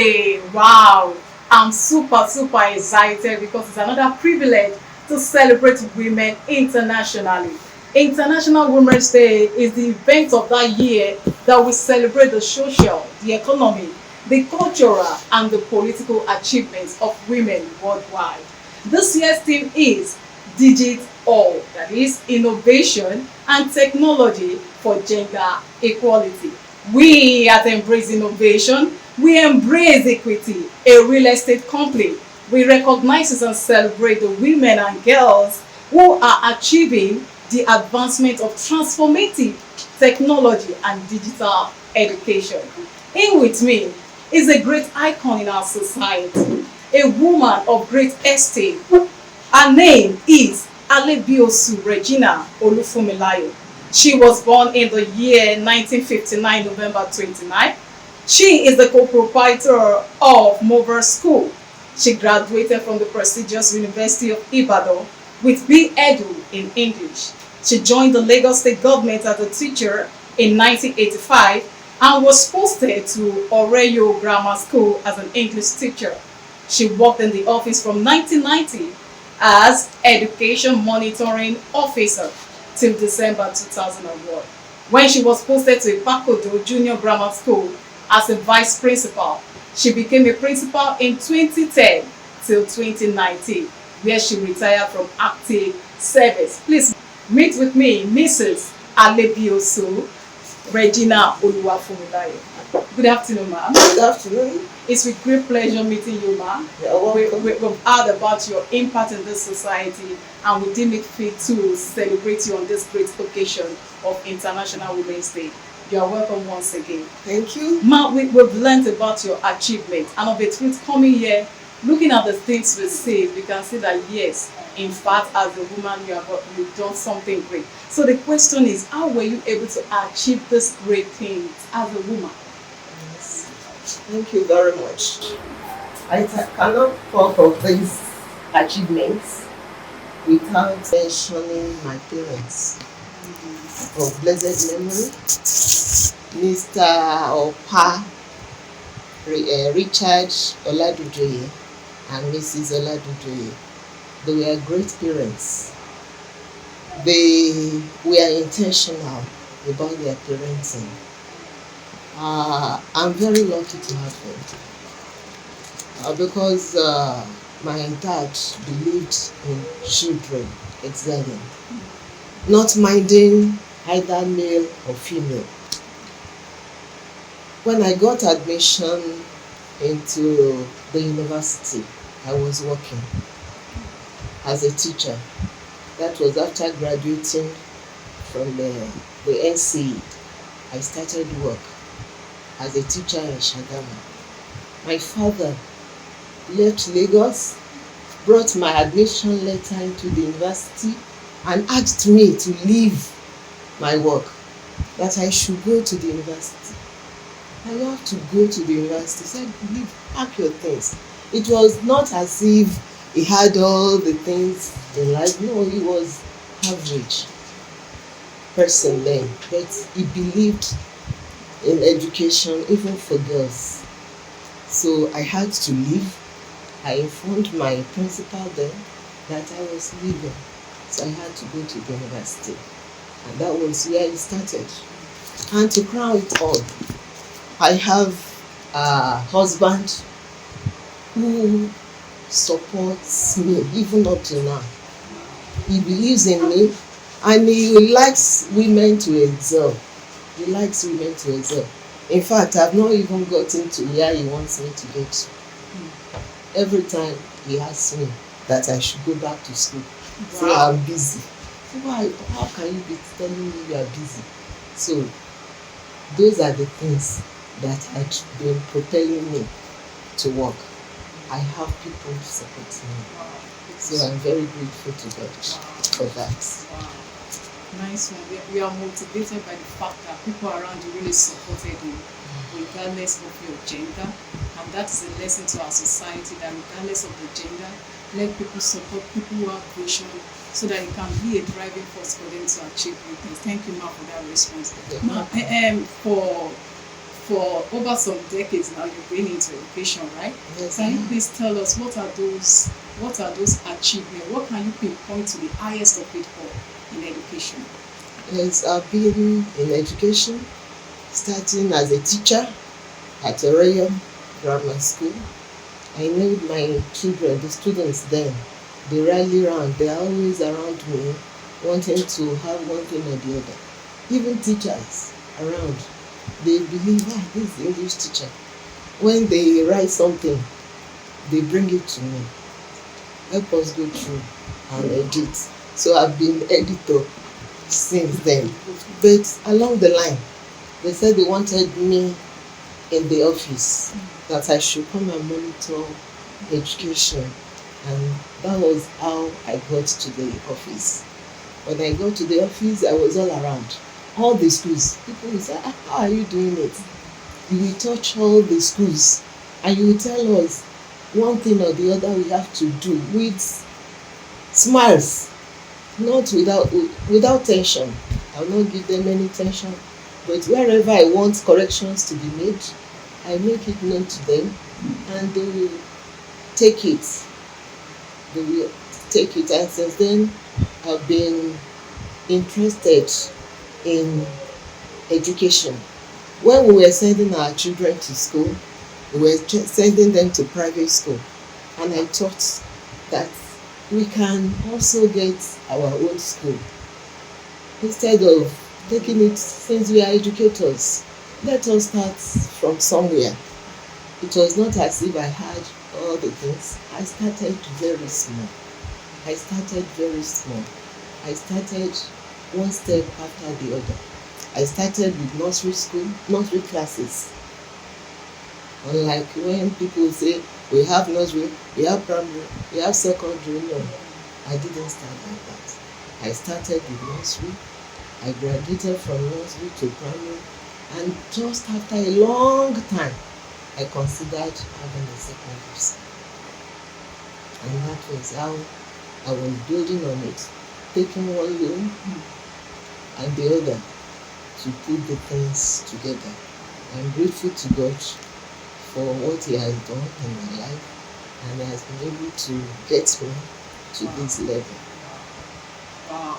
Hey, wow. I'm super excited because it's another privilege to celebrate women internationally. International Women's Day is the event of that year that we celebrate the social, the economic, the cultural, and the political achievements of women worldwide. This year's theme is Digit All, that is innovation and technology for gender equality. We at Embrace Innovation, we embrace equity, a real estate company. We recognize and celebrate the women and girls who are achieving the advancement of transformative technology and digital education. In with me is a great icon in our society, a woman of great esteem. Her name is Alebiosu Regina Olufumilayo. She was born in the year 1959, November 29. She is the co-proprietor of Mbraiz School. She graduated from the prestigious University of Ibadan with B.Edu in English. She joined the Lagos State government as a teacher in 1985 and was posted to Oreyo Grammar School as an English teacher. She worked in the office from 1990 as Education Monitoring Officer till December 2001, when she was posted to Ipakodo Junior Grammar School as a vice principal. She became a principal in 2010 till 2019, where she retired from active service. Please meet with me, Mrs. Alebiosu Regina Oluwafumilayo. Good afternoon, ma'am. Good afternoon. It's with great pleasure meeting you, ma'am. We've heard about your impact in this society, and we deem it fit to celebrate you on this great occasion of International Women's Day. You are welcome once again. Thank you. Ma'am, we've learned about your achievement, and of the truth coming here, looking at the things we see, we can see that yes, in fact, as a woman, you've done something great. So the question is, how were you able to achieve this great things as a woman? Thank you very much. I cannot talk of these achievements without mentioning my parents of blessed memory, Mr. Opa Richard Oladujoye and Mrs. Oladujoye. They were great parents. They were intentional about their parenting. I'm very lucky to have them because my dad believed in children excelling, not minding either male or female. When I got admission into the university, I was working as a teacher. That was after graduating from the NCE. I started work as a teacher in Shagama. My father left Lagos, brought my admission letter into the university, and asked me to leave my work, that I should go to the university. I have to go to the university. He said, leave, pack your things. It was not as if he had all the things in life. No, he was average person then, but he believed in education even for girls. So I had to leave. I informed my principal then that I was leaving, so I had to go to the university, and that was where it started. And to crown it all, I have a husband who supports me even up to now. He believes in me, and he likes women to excel. He likes women to excel. In fact, I've not even gotten to where he wants me to get to. Every time he asks me that I should go back to school, say I'm busy. So why? How can you be telling me you are busy? So those are the things that had been propelling me to work. I have people supporting me. So I'm very grateful to God for that. Nice one. We are motivated by the fact that people around you really supported you, regardless of your gender. And that is a lesson to our society, that regardless of the gender, let people support people who have vision, so that it can be a driving force for them to achieve greatness. Thank you, Ma, for that response. Yeah. Ma, for over some decades now you've been into education, right? Yes, Can you ma'am. please tell us what are those achievements? What can you pinpoint to the highest of it all in education? Yes, I've been in education, starting as a teacher at a royal grammar school. I know my children, the students then, they rally round, they are always around me, wanting to have one thing or the other. Even teachers around, they believe, this is the English teacher. When they write something, they bring it to me. Help us go through and edit. So I've been editor since then. But along the line, they said they wanted me in the office, that I should come and monitor education. And that was how I got to the office. When I got to the office, I was all around. All the schools. People will say, how are you doing it? You will touch all the schools and you will tell us one thing or the other we have to do with smiles, not without tension. I will not give them any tension. But wherever I want corrections to be made, I make it known to them and they will take it. They will take it. And since then, I've been interested in education. When we were sending our children to school, we were sending them to private school. And I thought that we can also get our own school. Instead of taking it, since we are educators, let us start from somewhere. It was not as if I had all the things. I started very small. I started one step after the other. I started with nursery school, nursery classes. Unlike when people say, we have nursery, we have primary, we have secondary, no. I didn't start like that. I started with nursery. I graduated from nursery to primary. And just after a long time, I considered having a secondary school. And that was how I was building on it, taking one loan and the other to put the things together. I'm grateful to God for what He has done in my life, and He has been able to get me to this level. Wow,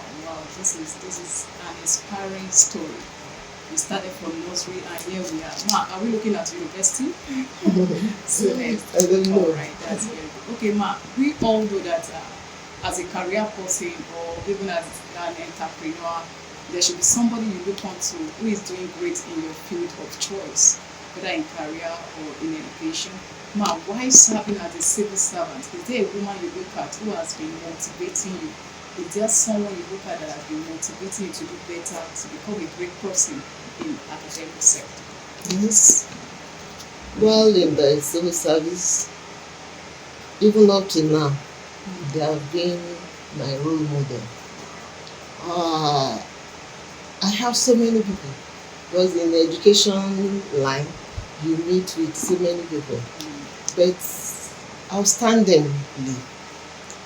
this is an inspiring story. We started from nursery and here we are. Ma, are we looking at university? So, I don't know. all right, that's very good. Okay, Ma, we all know that as a career person or even as an entrepreneur, there should be somebody you look onto who is doing great in your field of choice, whether in career or in education. Ma, why serving as a civil servant? Is there a woman you look at who has been motivating you? Is there someone you look at that has been motivating you to do better, to become a great person in academic sector? Yes. Well, in the civil service, even up to now, they have been my role model. I have so many people, because in the education line, you meet with so many people. But outstandingly,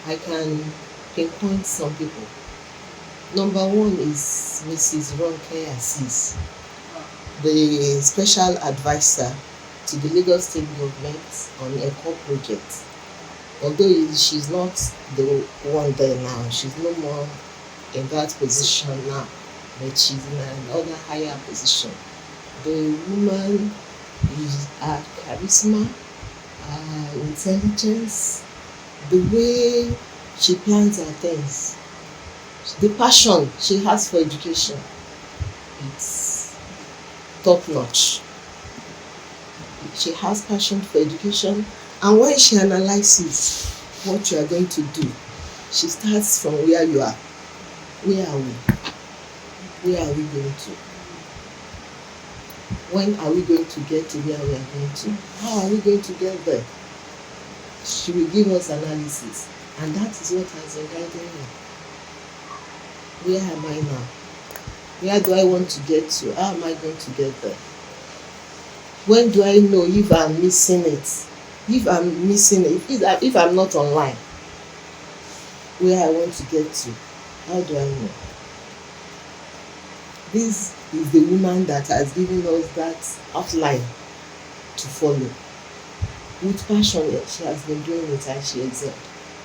I can pinpoint some people. Number one is Mrs. Ronke Assis, the special advisor to the Lagos State government on ECO project. Although she's not the one there now, she's no more in that position now, but she's in another higher position. The woman is her charisma, her intelligence, the way she plans her things, the passion she has for education, it's top notch. She has passion for education, and when she analyzes what you are going to do, she starts from where you are. Where are we? Where are we going to? When are we going to get to where we are going to? How are we going to get there? She will give us analysis, and that is what has been guiding me. Where am I now? Where do I want to get to? How am I going to get there? When do I know if I'm missing it? If I'm not online, where I want to get to, how do I know? this is the woman that has given us that outline to follow. With passion, she has been doing it and she excelled.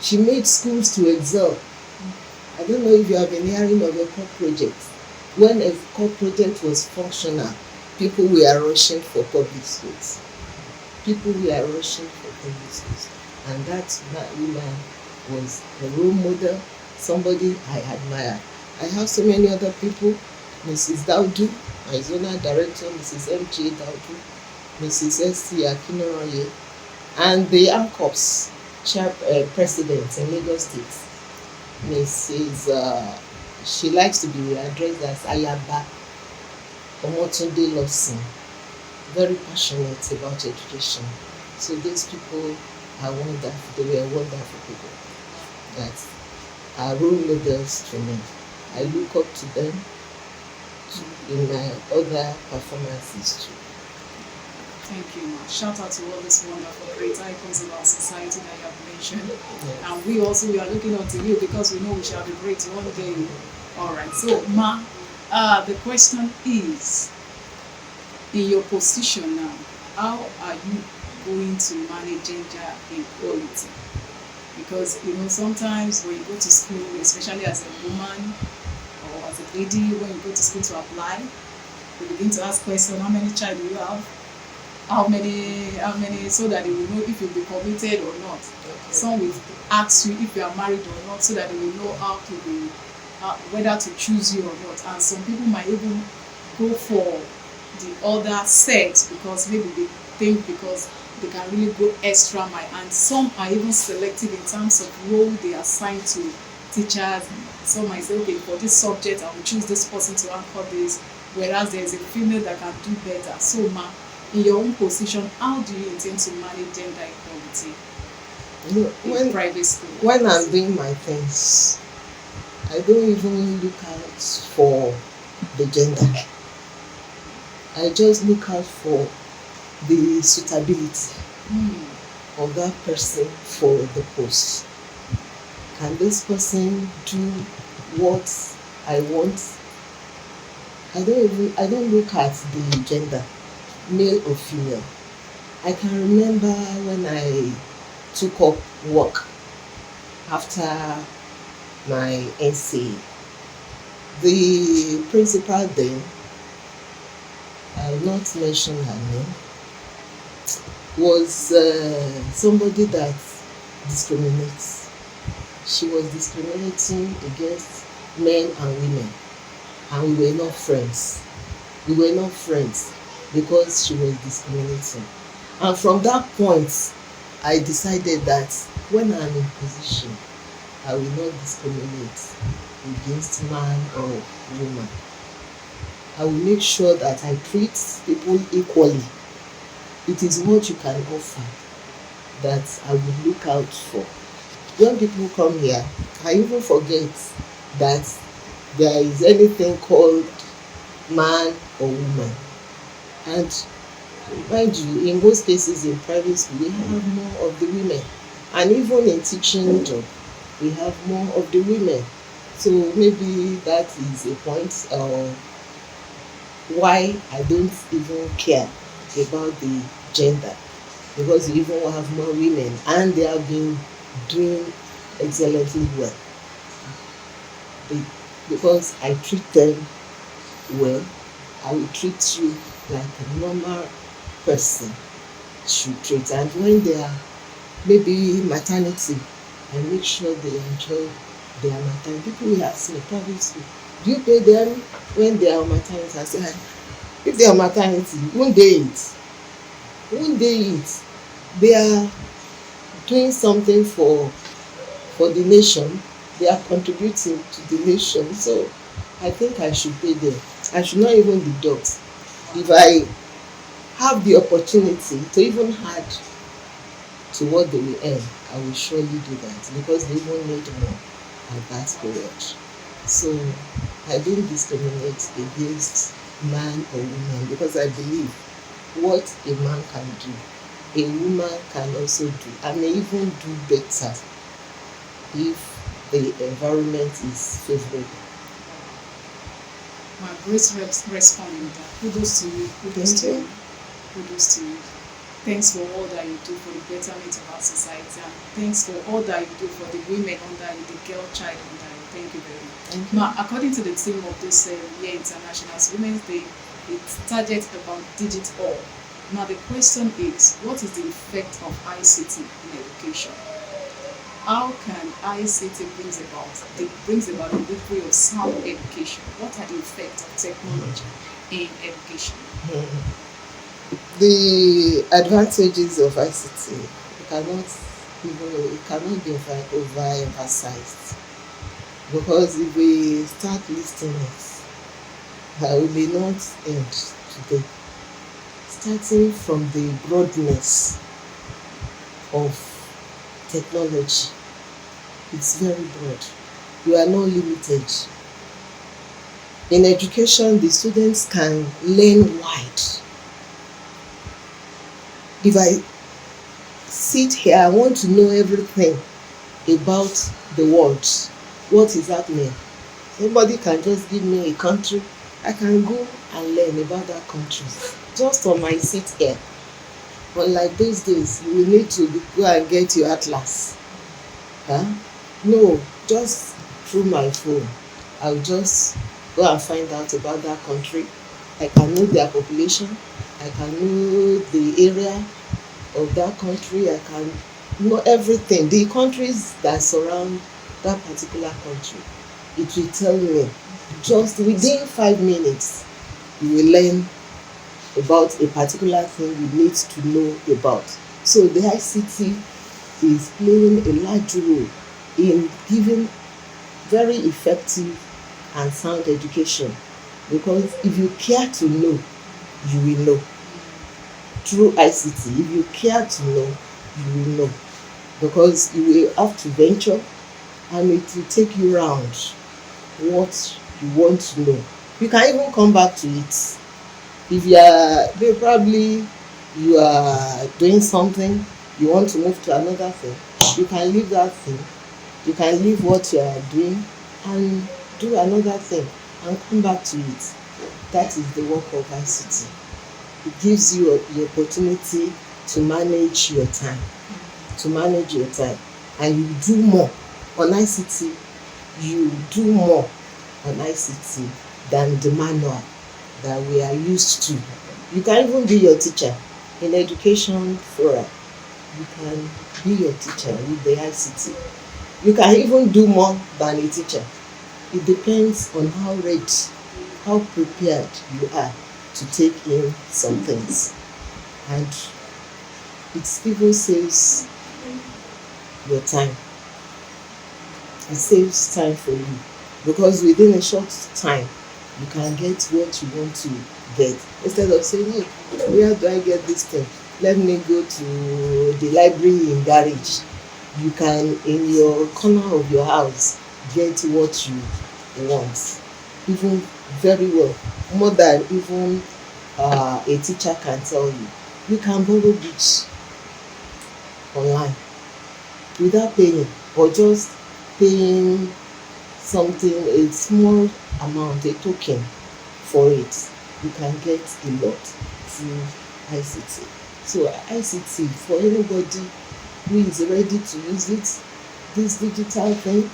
She made schools to excel. I don't know if you have been hearing of a core project. When a core project was functional, people were rushing for public schools. People were rushing for public schools. And that woman was a role model, somebody I admire. I have so many other people, Mrs. Daudu, my zonal director, Mrs. M.J. Daudu, Mrs. S.C. Akinoroye, and the AMCOPS president in Lagos State, Mrs. She likes to be addressed as Ayaba Omotunde Lawson, very passionate about education. So these people are wonderful. They were wonderful people that are role models to me. I look up to them in my other performances too. Thank you, ma. Shout out to all these wonderful great icons in our society that you have mentioned. Yes. And we also are looking up to you because we know we shall be great one day. All right. So, ma, the question is, in your position now, how are you going to manage gender equality? Because sometimes when you go to school, especially as a woman or as a lady, when you go to school to apply, you begin to ask questions: how many child do you have? How many, so that they will know if you'll be committed or not. Okay. Some will ask you if you are married or not, so that they will know how to be, whether to choose you or not. And some people might even go for the other sex because maybe they think because they can really go extra mile. And some are even selective in terms of role they assign to teachers. Some might say, okay, for this subject, I will choose this person to anchor this, whereas there is a female that can do better. So, ma, in your own position, how do you intend to manage gender equality in private school? When I'm doing my things, I don't even look out for the gender. I just look out for the suitability of that person for the post. Can this person do what I want? I don't look at the gender, male or female. I can remember when I took up work after my NCA. The principal then, I will not mention her name, was somebody that discriminates. She was discriminating against men and women, and we were not friends. We were not friends because she was discriminating. And from that point, I decided that when I'm in position, I will not discriminate against man or woman. I will make sure that I treat people equally. It is what you can offer that I will look out for. When people come here, I even forget that there is anything called man or woman. And mind you, in most cases in private school, we have more of the women. And even in teaching job, we have more of the women. So maybe that is a point why I don't even care about the gender, because we even have more women and they have been doing excellently well. Because I treat them well, I will treat you like a normal person should treat. And when they are maybe maternity, I make sure they enjoy their maternity. People will ask me, private school, do you pay them when they are on maternity? I say, if they are on maternity, won't they eat? Won't they eat? They are doing something for the nation. They are contributing to the nation. So I think I should pay them. I should not even deduct. If I have the opportunity to even add to what they will earn, I will surely do that, because they even need more at that period. So I don't discriminate against man or woman, because I believe what a man can do, a woman can also do, and may even do better if the environment is favorable. My great responding that. Kudos to you. Kudos Thank to you. you. Kudos to you. Thanks for all that you do for the betterment of our society, and thanks for all that you do for the women under you, the girl child under you. Thank you very much. Thank you. Now, according to the theme of this year International Women's Day, it's target about digital. Now, the question is, what is the effect of ICT in education? How can ICT brings about the delivery of sound education? What are the effects of technology in education? The advantages of ICT it cannot be overemphasized, because if we start listing it, we may not end today. Starting from the broadness of technology, it's very broad. You are not limited. In education, the students can learn wide. If I sit here, I want to know everything about the world. What is happening? Somebody can just give me a country, I can go and learn about that country just on my seat here. Unlike those days, you will need to go and get your atlas. No, just through my phone, I'll just go and find out about that country. I can know their population, I can know the area of that country, I can know everything, the countries that surround that particular country. It will tell me just within 5 minutes. You will learn about a particular thing you need to know about. So the ICT is playing a large role in giving very effective and sound education, because if you care to know, you will know. Through ICT, if you care to know, you will know, because you will have to venture and it will take you round what you want to know. You can even come back to it. If you are doing something, you want to move to another thing, you can leave that thing, you can leave what you are doing and do another thing and come back to it. That is the work of ICT. It gives you the opportunity to manage your time, and you do more on ICT. You do more on ICT than the manual that we are used to. You can even be your teacher in education forum. You can be your teacher with the ICT. You can even do more than a teacher. It depends on how ready, how prepared you are to take in some things. And it even saves your time. It saves time for you, because within a short time you can get what you want to get, instead of saying, hey, where do I get this thing? Let me go to the library in garage. You can, in your corner of your house, get what you want, even very well, more than even a teacher can tell you. You can borrow books online without paying, or just paying something, a small amount, a token for it. You can get a lot through ICT. So ICT, for anybody who is ready to use it, this digital thing,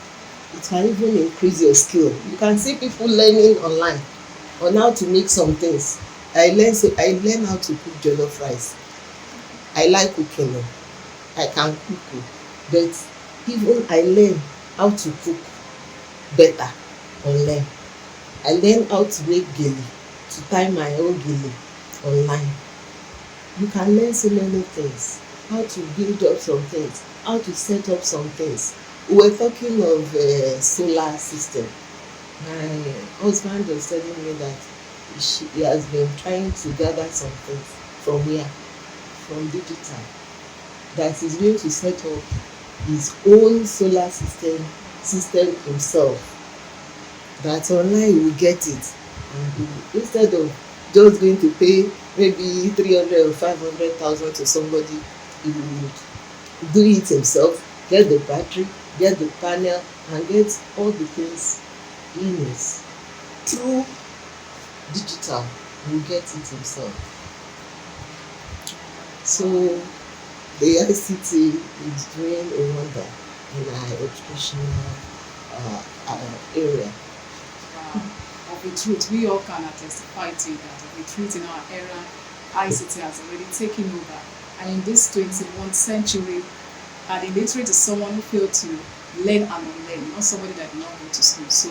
it can even increase your skill. You can see people learning online on how to make some things. I learn how to cook jollof rice. I like cooking. I can cook, but even I learn how to cook better online. I learn how to make gele, to tie my own gele online. You can learn so many things, how to build up some things, how to set up some things. We were talking of solar system. My husband was telling me that he has been trying to gather some things from where? From digital. That he's going to set up his own solar system himself. That online he will get it, and instead of just going to pay maybe 300 or 500,000 to somebody, he will do it himself, get the battery, get the panel, and get all the things he needs through digital, will get it himself. So the ICT is doing a wonder in our educational area. Of the truth, we all can testify to that. Of the truth, in our era, ICT has already taken over. And in this 21st century, the illiterate is someone who failed to learn and unlearn, not somebody that did not go to school. So,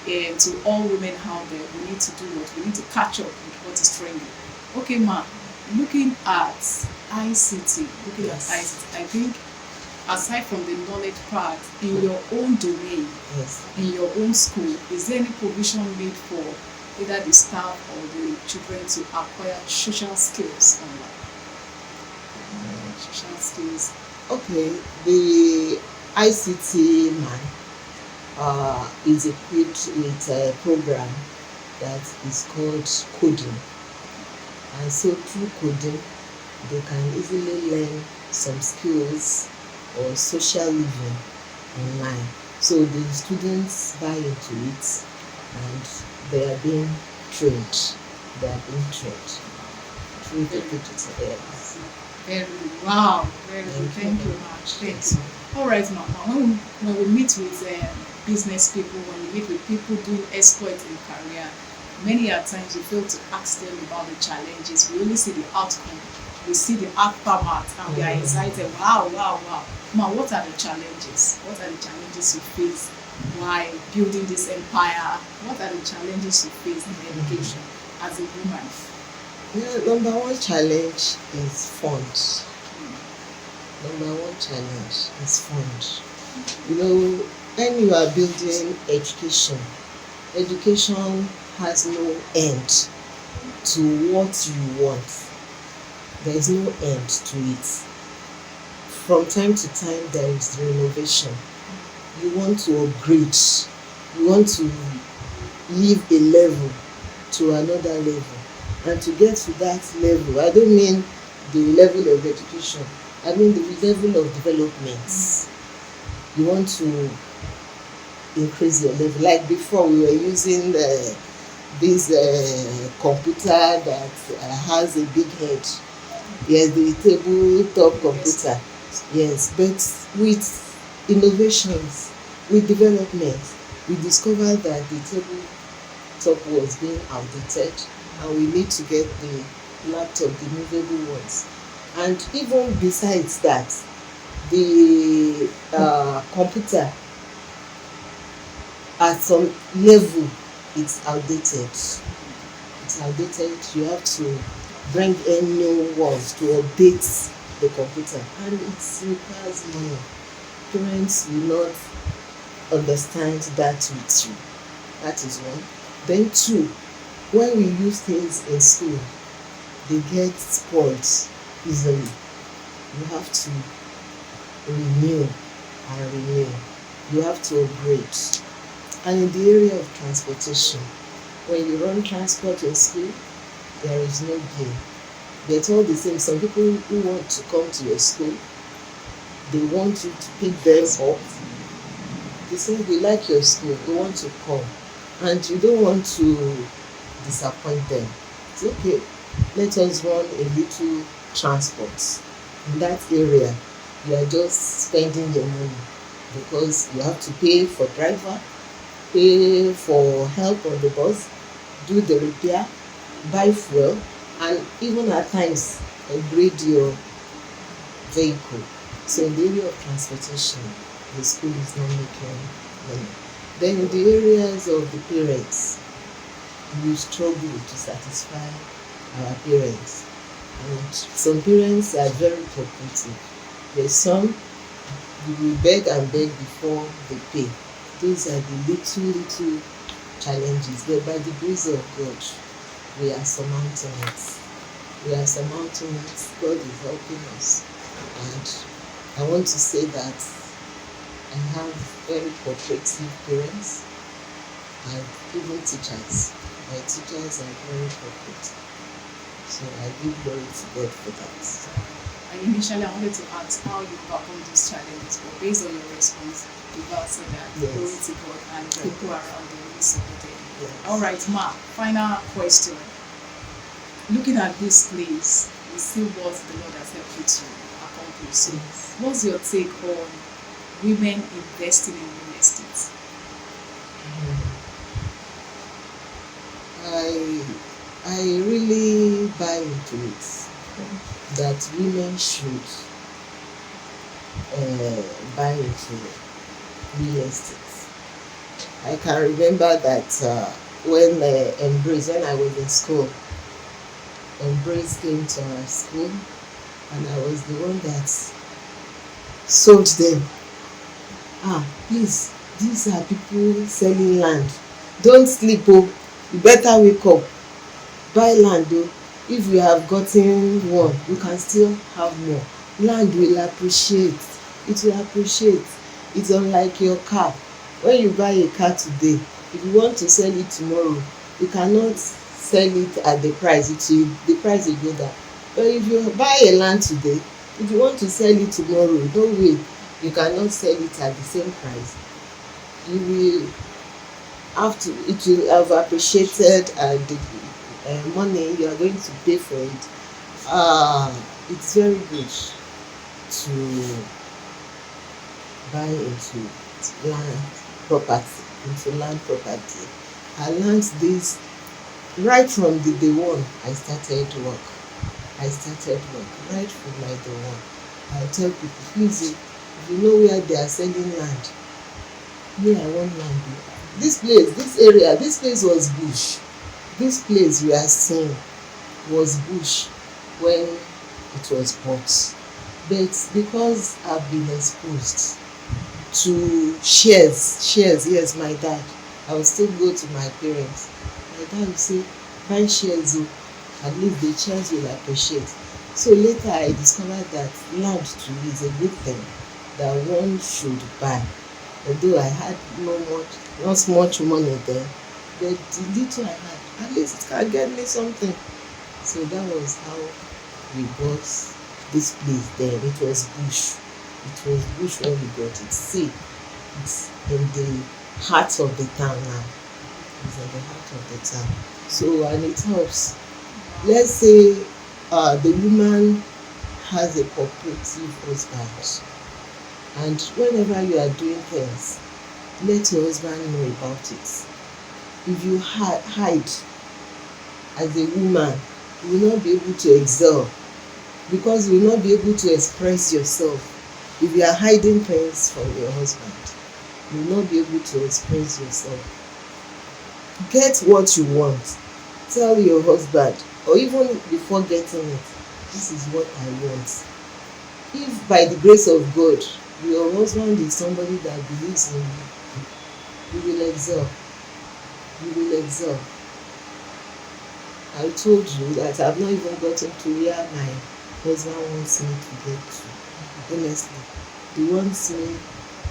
to all women out there, we need to do what? We need to catch up with what is trending. Okay, ma, looking at ICT, Yes. I think aside from the knowledge part, in your own domain, Yes. in your own school, is there any provision made for either the staff or the children to acquire social skills online? Social skills. Okay, the ICT man is equipped with a program that is called coding. And so through coding, they can easily learn some skills or social living online. So the students buy into it and they are being trained. They are being trained through the digital areas. Very good. Wow, very good. Thank you much. Thank you. All right, now when we meet with business people, when we meet with people doing exploits in career, many a times we fail to ask them about the challenges. We only see the outcome. We see the aftermath and we are excited. Wow, wow, wow. Ma, what are the challenges? What are the challenges you face while building this empire? What are the challenges you face in education as a woman? Yeah, number one challenge is funds. Number one challenge is funds. You know, when you are building education, education has no end to what you want. There is no end to it. From time to time, there is renovation. You want to upgrade. You want to leave a level to another level. And to get to that level, I don't mean the level of education, I mean the level of development. You want to increase your level. Like before, we were using this computer that has a big head. Yes, the tabletop computer. Yes, but with innovations, with development, we discovered that the tabletop was being outdated and we need to get the laptop, the movable ones. And even besides that, the computer at some level it's outdated. It's outdated. You have to bring in new ones to update the computer, and it requires money. Parents will not understand that with you. That is one. Then two, when we use things in school, they get spoiled easily. You have to renew and renew. You have to upgrade. And in the area of transportation, when you run transport in school, there is no gain. But all the same, some people who want to come to your school, they want you to pick them up. They say they like your school, they want to come, and you don't want to disappoint them. It's okay, let us run a little transport. In that area, you are just spending your money because you have to pay for driver, pay for help on the bus, do the repair, buy fuel, and even at times upgrade your vehicle. So in the area of transportation, the school is not making money. Then in the areas of the parents, we struggle to satisfy our parents. And some parents are very cooperative. There's some you will beg and beg before they pay. Those are the little challenges. But by the grace of God, we are surmounting it. We are surmounting it. God is helping us. And I want to say that I have very cooperative parents and even teachers. My teachers are very cooperative. So I give glory to God for that. And initially, I wanted to ask how you overcome these challenges, but based on your response, you've answered that. Yes. Glory to God, and the people around you really supported you. All Yes. right, Ma. Final question. Looking at this place, you see what the Lord has helped you to accomplish. So, Yes. what's your take on women investing in real estate? I I really buy into it that women should buy into real estate. I can remember that when Mbraiz, when I was in school, Mbraiz came to our school, and I was the one that sold them. Please, these are people selling land. Don't sleep, oh, you better wake up, buy land oh. If you have gotten one, you can still have more. Land will appreciate, it will appreciate. It's unlike your car. When you buy a car today, if you want to sell it tomorrow, you cannot sell it at the price, the price will go down. But if you buy a land today, if you want to sell it tomorrow, no way you cannot sell it at the same price. You will have to, it will have appreciated, and the money you are going to pay for it. It's very good to buy into land property. I learned this right from the day one I started work right from my day one. I tell people, please, if you know where they are selling land, me I want land. This place was bush. This place you are seeing was bush when it was bought. But because I've been exposed to shares, yes, my dad, I will still go to my parents. My dad will say, buy shares oh, at least the shares will appreciate. So later I discovered that land to me is a good thing that one should buy. Although I had not much money then, but the little I had, at least it can get me something. So that was how we bought this place then. It was bush. It was bush when we got it. See, it's in the heart of the town now. It's in the heart of the town. So, and it helps. Let's say the woman has a cooperative husband, and whenever you are doing things, let your husband know about it. If you hide as a woman, you will not be able to excel, because you will not be able to express yourself. If you are hiding things from your husband, you will not be able to express yourself. Get what you want, tell your husband, or even before getting it, this is what I want. If by the grace of God your husband is somebody that believes in you will excel. You will excel. I told you that I've not even gotten to where my husband wants me to get to. Honestly, he wants me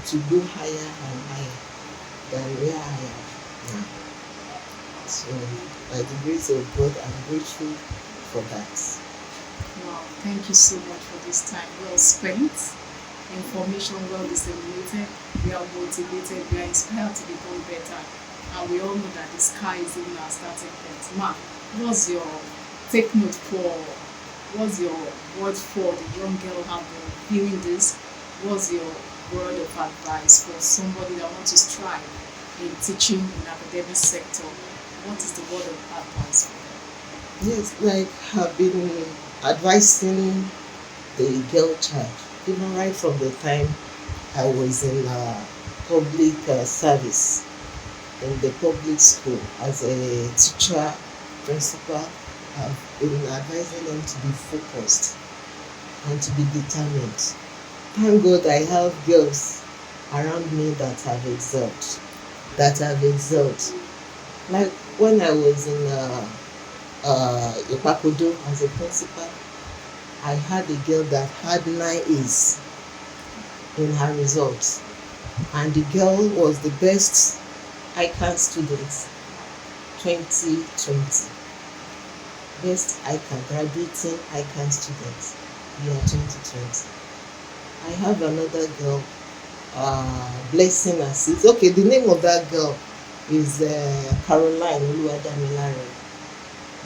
to go higher and higher than where I am now. So, by the grace of God, I'm grateful for that. Wow, thank you so much for this time well spent. Information well disseminated. We are motivated, we are inspired to become better. And we all know that the sky is even our starting point. Ma, what's your take note for, what's your word for the young girl out there hearing this? What's your word of advice for somebody that wants to strive in teaching in academic sector? What is the word of advice for them? Yes, like I've been advising the girl child, even right from the time I was in public service, in the public school as a teacher, principal. I've been advising them to be focused and to be determined. Thank God I have girls around me that have excelled. Like when I was in Ipakodo as a principal, I had a girl that had 9 A's in her results, and the girl was the best ICANN student 2020. Best ICANN, graduating ICANN student year 2020. I have another girl, Blessing Assis. Okay, the name of that girl is Caroline Oluwadamilare,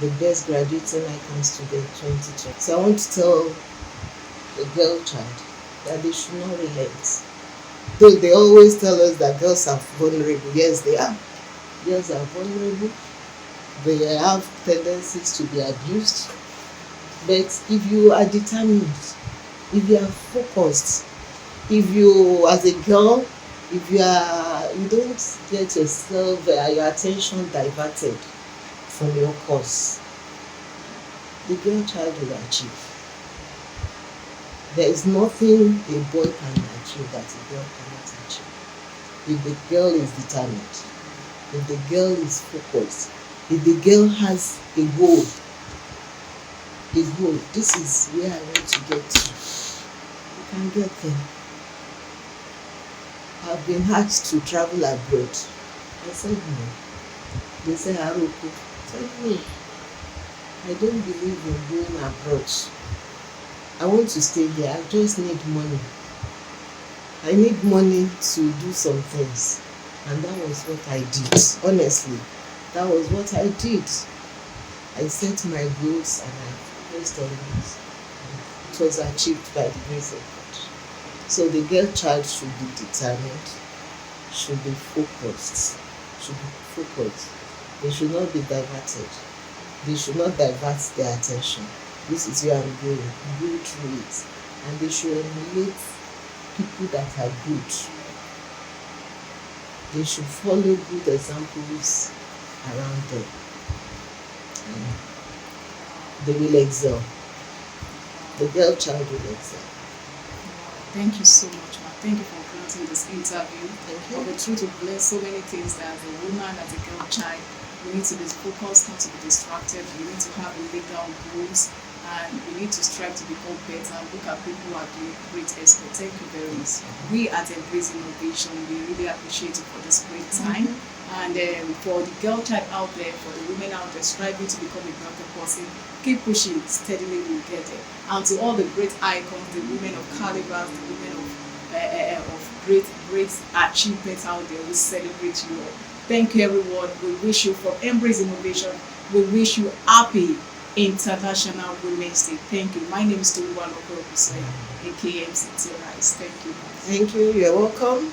the best graduating icon student 2020. So I want to tell the girl child that they should not relent. Though they always tell us that girls are vulnerable. Yes, they are. Girls are vulnerable. They have tendencies to be abused. But if you are determined, if you are focused, if you, as a girl, if you don't get yourself, your attention diverted from your course, the girl child will achieve. There is nothing a boy can achieve that a girl cannot achieve. If the girl is determined, if the girl is focused, if the girl has a goal, this is where I want to get to, you can get there. I've been asked to travel abroad. I said no. They say Haruko. I said no. I don't believe in going abroad. I want to stay here. I just need money. I need money to do some things. And that was what I did. Honestly, that was what I did. I set my goals and I focused on it. It was achieved by the grace of God. So the girl child should be determined, should be focused, They should not be diverted. They should not divert their attention. This is where I'm going. Go through it. And they should emulate people that are good. They should follow good examples around them. They will excel. The girl child will excel. Thank you so much, ma. Thank you for granting this interview. Thank you. For the truth to bless so many things that as a woman, as a girl child, we need to be focused, not to be distracted. We need to have legal goals, and we need to strive to become better. Look at people who are doing great exploits. Thank you very much. We at Mbraiz Innovation, we really appreciate you for this great time. And for the girl child out there, for the women out there striving to become a better person, keep pushing steadily, we'll get there. And to all the great icons, the women of caliber, the women of great achievements out there, we celebrate you all. Thank you, everyone. We wish you, from Mbraiz Innovation, we wish you happy International Women's Day. Thank you. My name is Toluwa Lokorubusoya, aka MC Mbraiz. Thank you. Thank you. You're welcome.